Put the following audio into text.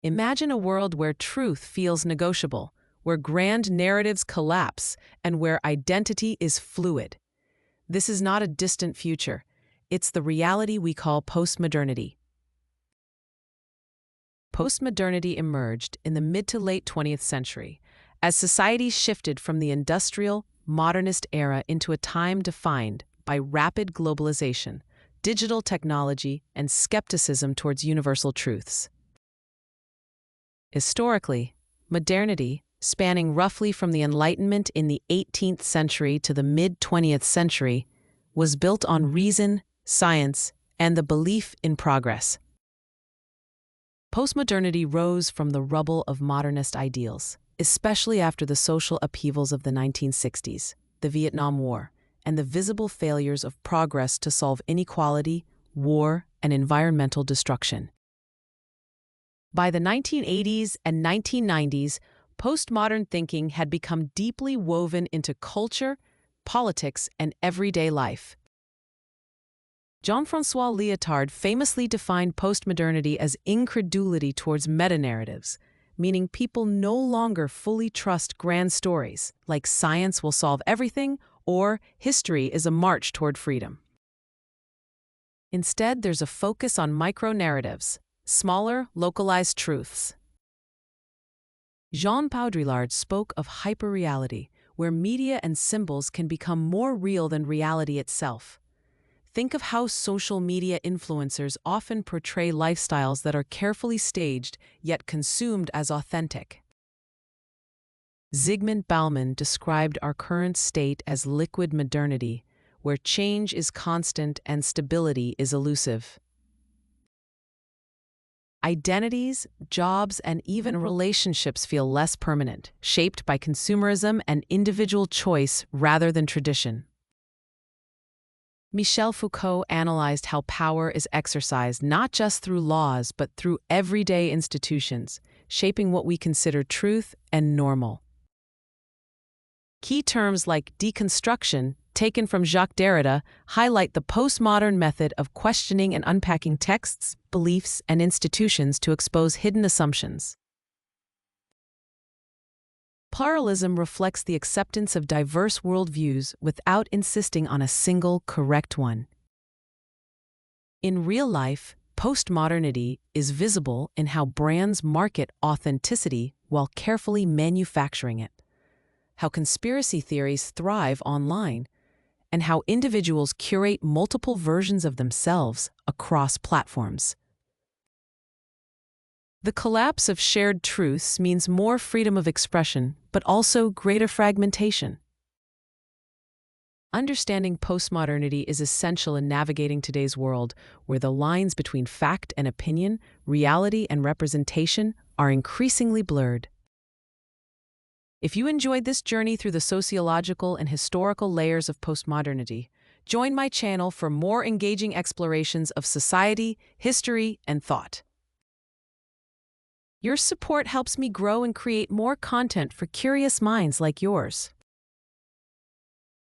Imagine a world where truth feels negotiable, where grand narratives collapse, and where identity is fluid. This is not a distant future. It's the reality we call postmodernity. Postmodernity emerged in the mid to late 20th century as society shifted from the industrial, modernist era into a time defined by rapid globalization, digital technology, and skepticism towards universal truths. Historically, modernity, spanning roughly from the Enlightenment in the 18th century to the mid-20th century, was built on reason, science, and the belief in progress. Postmodernity rose from the rubble of modernist ideals, especially after the social upheavals of the 1960s, the Vietnam War, and the visible failures of progress to solve inequality, war, and environmental destruction. By the 1980s and 1990s, postmodern thinking had become deeply woven into culture, politics, and everyday life. Jean-François Lyotard famously defined postmodernity as incredulity towards meta-narratives, meaning people no longer fully trust grand stories, like science will solve everything or history is a march toward freedom. Instead, there's a focus on micro-narratives, smaller, localized truths. Jean Baudrillard spoke of hyperreality, where media and symbols can become more real than reality itself. Think of how social media influencers often portray lifestyles that are carefully staged yet consumed as authentic. Zygmunt Bauman described our current state as liquid modernity, where change is constant and stability is elusive. Identities, jobs, and even relationships feel less permanent, shaped by consumerism and individual choice rather than tradition. Michel Foucault analyzed how power is exercised not just through laws but through everyday institutions, shaping what we consider truth and normal. Key terms like deconstruction, taken from Jacques Derrida, highlight the postmodern method of questioning and unpacking texts, beliefs, and institutions to expose hidden assumptions. Pluralism reflects the acceptance of diverse worldviews without insisting on a single correct one. In real life, postmodernity is visible in how brands market authenticity while carefully manufacturing it, how conspiracy theories thrive online, and how individuals curate multiple versions of themselves across platforms. The collapse of shared truths means more freedom of expression, but also greater fragmentation. Understanding postmodernity is essential in navigating today's world, where the lines between fact and opinion, reality and representation are increasingly blurred. If you enjoyed this journey through the sociological and historical layers of postmodernity, join my channel for more engaging explorations of society, history, and thought. Your support helps me grow and create more content for curious minds like yours.